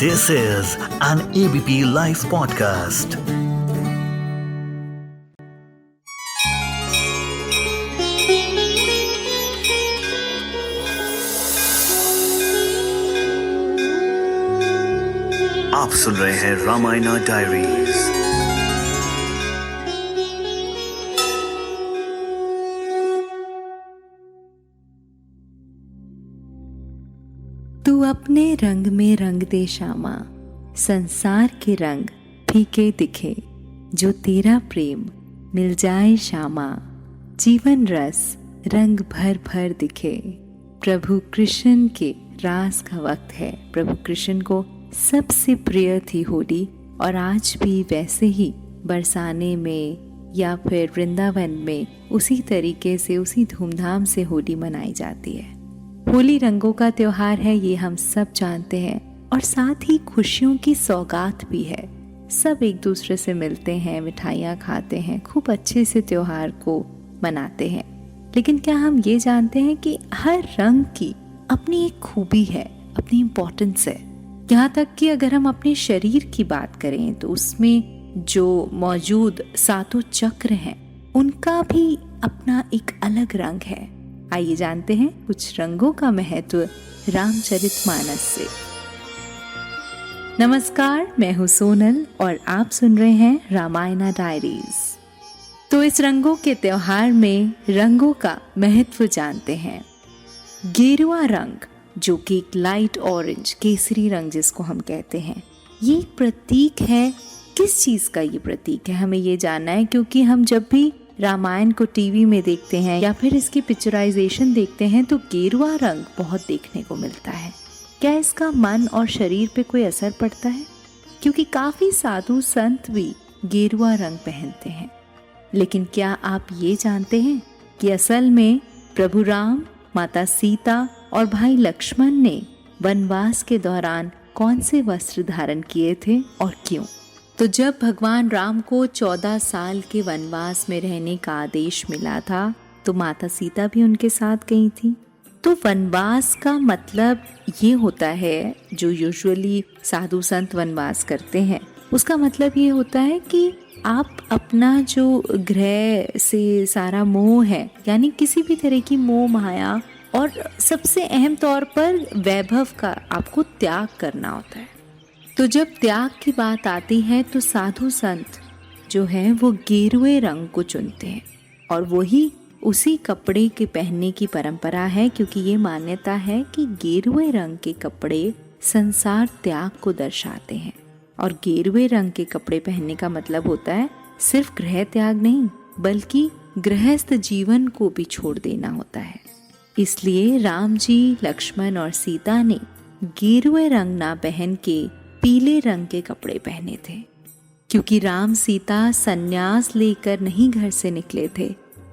This is an ABP Life podcast. आप सुन रहे हैं रामायणा डायरीज। तू अपने रंग में रंग दे श्यामा, संसार के रंग फीके दिखे, जो तेरा प्रेम मिल जाए श्यामा, जीवन रस रंग भर भर दिखे। प्रभु कृष्ण के रास का वक्त है। प्रभु कृष्ण को सबसे प्रिय थी होली, और आज भी वैसे ही बरसाने में या फिर वृंदावन में उसी तरीके से, उसी धूमधाम से होली मनाई जाती है। होली रंगों का त्योहार है, ये हम सब जानते हैं, और साथ ही खुशियों की सौगात भी है। सब एक दूसरे से मिलते हैं, मिठाइयाँ खाते हैं, खूब अच्छे से त्योहार को मनाते हैं। लेकिन क्या हम ये जानते हैं कि हर रंग की अपनी एक खूबी है, अपनी इम्पोर्टेंस है। यहाँ तक कि अगर हम अपने शरीर की बात करें तो उसमें जो मौजूद सातों चक्र हैं, उनका भी अपना एक अलग रंग है। आइए जानते हैं कुछ रंगों का महत्व रामचरितमानस से। नमस्कार, मैं हूँ सोनल और आप सुन रहे हैं रामायणा डायरीज। तो इस रंगों के त्योहार में रंगों का महत्व जानते हैं। गेरुआ रंग, जो कि एक लाइट ऑरेंज केसरी रंग जिसको हम कहते हैं, ये एक प्रतीक है। किस चीज का ये प्रतीक है, हमें ये जानना है, क्योंकि हम जब भी रामायण को टीवी में देखते हैं या फिर इसकी पिक्चराइजेशन देखते हैं तो गेरुआ रंग बहुत देखने को मिलता है। क्या इसका मन और शरीर पे कोई असर पड़ता है? क्योंकि काफी साधु संत भी गेरुआ रंग पहनते हैं। लेकिन क्या आप ये जानते हैं कि असल में प्रभु राम, माता सीता और भाई लक्ष्मण ने वनवास के दौरान कौन से वस्त्र धारण किए थे और क्यों? तो जब भगवान राम को 14 साल के वनवास में रहने का आदेश मिला था तो माता सीता भी उनके साथ गई थी। तो वनवास का मतलब ये होता है, जो यूजुअली साधु संत वनवास करते हैं, उसका मतलब ये होता है कि आप अपना जो ग्रह से सारा मोह है, यानी किसी भी तरह की मोह माया और सबसे अहम तौर पर वैभव का आपको त्याग करना होता है। तो जब त्याग की बात आती है तो साधु संत जो है वो गेरुए रंग को चुनते हैं, और वही उसी कपड़े के पहनने की परंपरा है, क्योंकि ये मान्यता है कि गेरुए रंग के कपड़े संसार त्याग को दर्शाते हैं। और गेरुए रंग के कपड़े पहनने का मतलब होता है सिर्फ गृह त्याग नहीं, बल्कि गृहस्थ जीवन को भी छोड़ देना होता है। इसलिए राम जी, लक्ष्मण और सीता ने गेरुए रंग ना पहन के पीले रंग के कपड़े पहने थे, क्योंकि राम सीता संन्यास लेकर नहीं घर से निकले थे,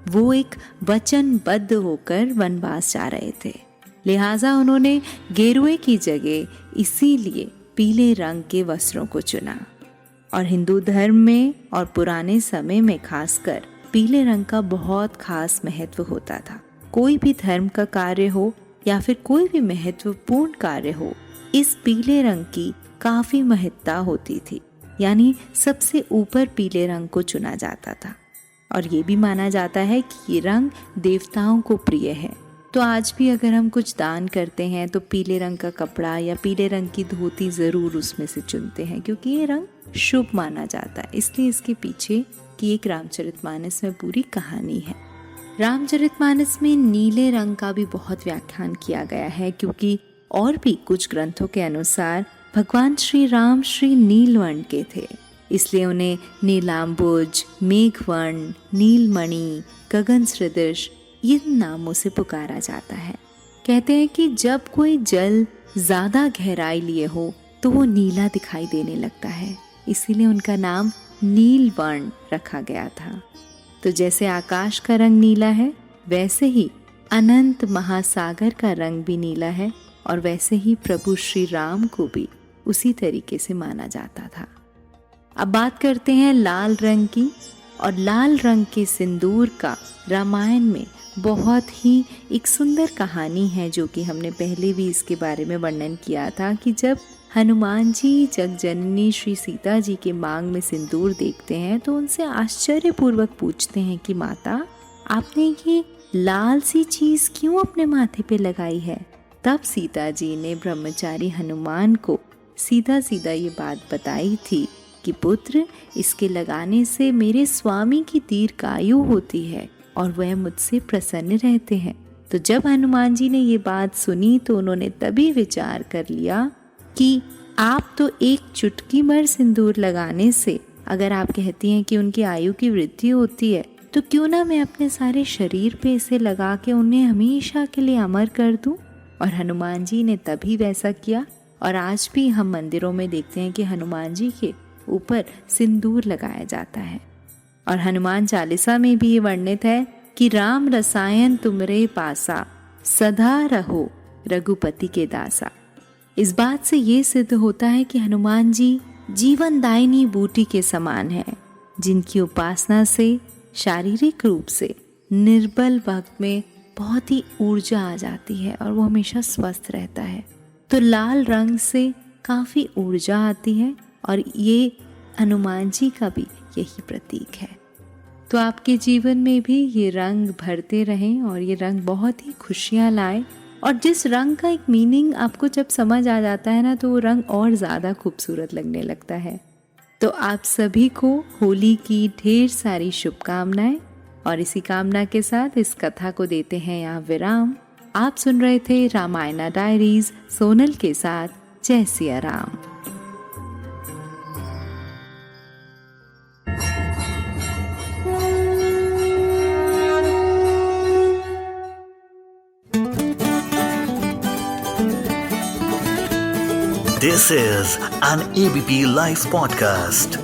वो एक वचनबद्ध होकर वनवास जा रहे थे। लिहाजा उन्होंने गेरुए की जगह इसीलिए पीले रंग के वस्त्रों को चुना। और हिंदू धर्म में और पुराने समय में खासकर पीले रंग का बहुत खास महत्व होता था। कोई भी धर्म का कार्य हो या फिर कोई भी महत्वपूर्ण कार्य हो, इस पीले रंग की काफी महत्ता होती थी, यानी सबसे ऊपर पीले रंग को चुना जाता था। और ये भी माना जाता है कि ये रंग देवताओं को प्रिय है। तो आज भी अगर हम कुछ दान करते हैं तो पीले रंग का कपड़ा या पीले रंग की धोती जरूर उसमें से चुनते हैं, क्योंकि ये रंग शुभ माना जाता है। इसलिए इसके पीछे की एक रामचरितमानस में पूरी कहानी है। रामचरितमानस में नीले रंग का भी बहुत व्याख्यान किया गया है, क्योंकि और भी कुछ ग्रंथों के अनुसार भगवान श्री राम श्री नीलवर्ण के थे, इसलिए उन्हें नीलांबुज, मेघवर्ण, नीलमणि, गगन सदृश इन नामों से पुकारा जाता है। कहते हैं कि जब कोई जल ज्यादा गहराई लिए हो तो वो नीला दिखाई देने लगता है, इसीलिए उनका नाम नीलवर्ण रखा गया था। तो जैसे आकाश का रंग नीला है, वैसे ही अनंत महासागर का रंग भी नीला है, और वैसे ही प्रभु श्री राम को भी उसी तरीके से माना जाता था। अब बात करते हैं लाल रंग की। और लाल रंग के सिंदूर का रामायण में बहुत ही एक सुंदर कहानी है, जो कि हमने पहले भी इसके बारे में वर्णन किया था कि जब हनुमान जी जगजननी श्री सीता जी के मांग में सिंदूर देखते हैं तो उनसे आश्चर्यपूर्वक पूछते हैं कि माता, आपने ये लाल सी चीज क्यों अपने माथे पे लगाई है। तब सीता जी ने ब्रह्मचारी हनुमान को सीधा सीधा ये बात बताई थी कि पुत्र, इसके लगाने से मेरे स्वामी की दीर्घायु होती है और वह मुझसे प्रसन्न रहते हैं। तो जब हनुमान जी ने ये बात सुनी तो उन्होंने तभी विचार कर लिया कि आप तो एक चुटकी भर सिंदूर लगाने से अगर आप कहती हैं कि उनकी आयु की वृद्धि होती है, तो क्यों ना मैं अपने सारे शरीर पे इसे लगा के उन्हें हमेशा के लिए अमर कर दूं। और हनुमान जी ने तभी वैसा किया और आज भी हम मंदिरों में देखते हैं कि हनुमान जी के ऊपर सिंदूर लगाया जाता है। और हनुमान चालीसा में भी ये वर्णित है कि राम रसायन तुमरे पासा, सदा रहो रघुपति के दासा। इस बात से ये सिद्ध होता है कि हनुमान जी जीवनदायिनी बूटी के समान है, जिनकी उपासना से शारीरिक रूप से निर्बल भक्त में बहुत ही ऊर्जा आ जाती है और वो हमेशा स्वस्थ रहता है। तो लाल रंग से काफ़ी ऊर्जा आती है और ये हनुमान जी का भी यही प्रतीक है। तो आपके जीवन में भी ये रंग भरते रहें और ये रंग बहुत ही खुशियाँ लाए। और जिस रंग का एक मीनिंग आपको जब समझ आ जाता है ना, तो वो रंग और ज़्यादा खूबसूरत लगने लगता है। तो आप सभी को होली की ढेर सारी शुभकामनाएं और इसी कामना के साथ इस कथा को देते हैं यहाँ विराम। आप सुन रहे थे रामायणा डायरीज सोनल के साथ। जय Siya Ram. This is an ABP Life podcast.